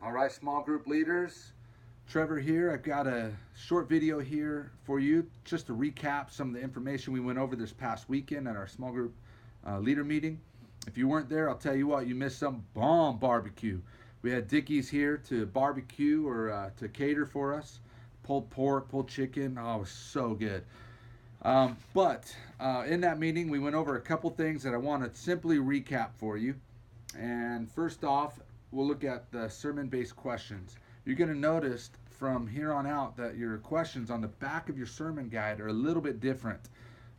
All right, small group leaders. Trevor here. I've got a short video here for you just to recap some of the information we went over this past weekend at our small group leader meeting. If you weren't there, I'll tell you what, you missed some bomb barbecue. We had Dickies here to barbecue or to cater for us. Pulled pork, pulled chicken. Oh, it was so good. But in that meeting, we went over a couple things that I want to simply recap for you. And first off, we'll look at the sermon based questions. You're going to notice from here on out that your questions on the back of your sermon guide are a little bit different.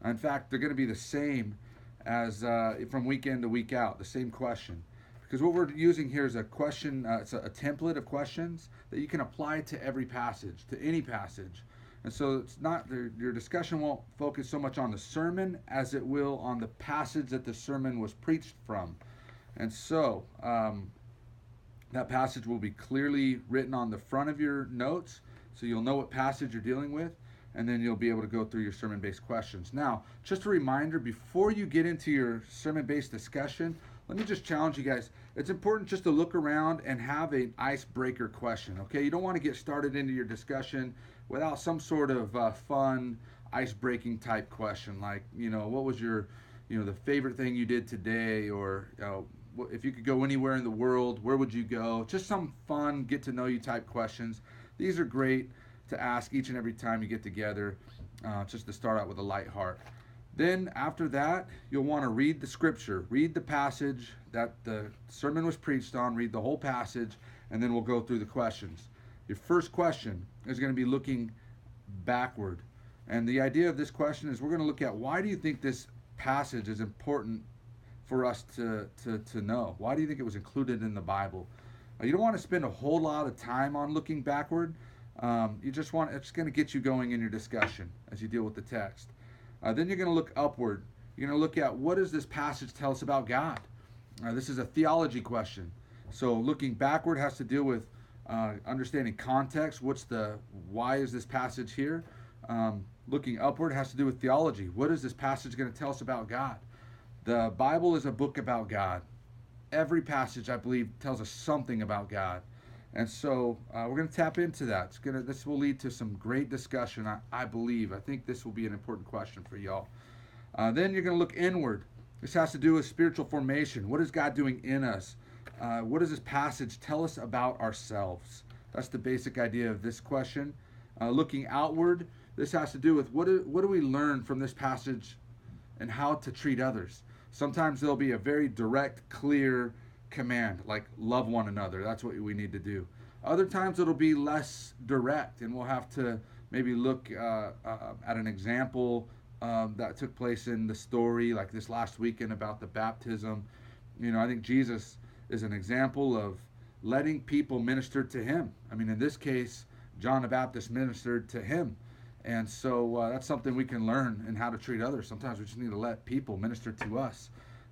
In fact, they're going to be the same as from week in to week out, the same question. Because what we're using here is a question, it's a template of questions that you can apply to every passage, to any passage. And so it's not your discussion won't focus so much on the sermon as it will on the passage that the sermon was preached from. And so that passage will be clearly written on the front of your notes, so you'll know what passage you're dealing with, and then you'll be able to go through your sermon-based questions. Now, just a reminder, before you get into your sermon-based discussion, let me just challenge you guys. It's important just to look around and have an icebreaker question, okay? You don't want to get started into your discussion without some sort of fun, ice-breaking type question, like, what was your, the favorite thing you did today, or if you could go anywhere in the world, where would you go? Just some fun, get to know you type questions. These are great to ask each and every time you get together, just to start out with a light heart. Then after that, you'll want to read the scripture, read the passage that the sermon was preached on, read the whole passage, and then we'll go through the questions. Your first question is going to be looking backward. And the idea of this question is we're going to look at, why do you think this passage is important for us to know? Why do you think it was included in the Bible? You don't want to spend a whole lot of time on looking backward. It's going to get you going in your discussion as you deal with the text. Then you're going to look upward. You're going to look at, what does this passage tell us about God? This is a theology question. So looking backward has to deal with understanding context. Why is this passage here? Looking upward has to do with theology. What is this passage going to tell us about God? The Bible is a book about God. Every passage, I believe, tells us something about God. And so we're going to tap into that. This will lead to some great discussion, I believe. I think this will be an important question for y'all. Then you're going to look inward. This has to do with spiritual formation. What is God doing in us? What does this passage tell us about ourselves? That's the basic idea of this question. Looking outward, this has to do with what do we learn from this passage and how to treat others. Sometimes there'll be a very direct, clear command, like love one another. That's what we need to do. Other times it'll be less direct, and we'll have to maybe look at an example that took place in the story, like this last weekend about the baptism. I think Jesus is an example of letting people minister to him. I mean, in this case, John the Baptist ministered to him. And so that's something we can learn in how to treat others. Sometimes we just need to let people minister to us.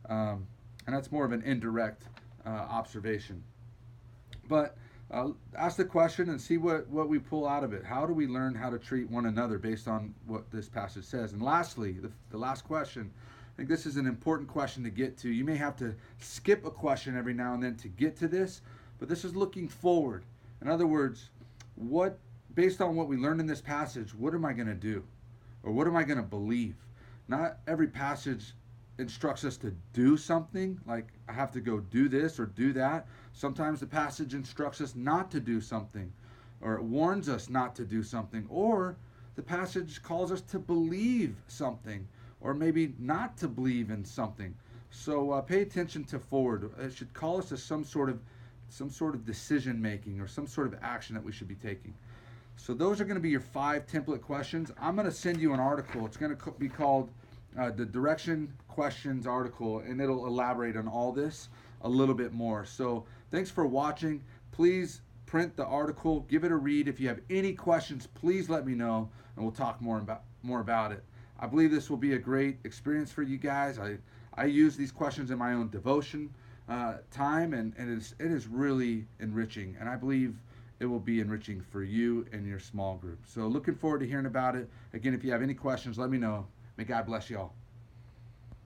And that's more of an indirect observation. But ask the question and see what we pull out of it. How do we learn how to treat one another based on what this passage says? And lastly, the last question, I think this is an important question to get to. You may have to skip a question every now and then to get to this, but this is looking forward. In other words, based on what we learned in this passage, what am I going to do? Or what am I going to believe? Not every passage instructs us to do something, like I have to go do this or do that. Sometimes the passage instructs us not to do something, or it warns us not to do something, or the passage calls us to believe something, or maybe not to believe in something. So pay attention to forward. It should call us to some sort of decision making or some sort of action that we should be taking. So those are going to be your 5 template questions. I'm going to send you an article. It's going to be called the Direction Questions article, and it'll elaborate on all this a little bit more. So thanks for watching. Please print the article, give it a read. If you have any questions, please let me know, and we'll talk more about it. I believe this will be a great experience for you guys. I use these questions in my own devotion time, and it is really enriching, and I believe it will be enriching for you and your small group. So looking forward to hearing about it. Again, if you have any questions, let me know. May God bless you all.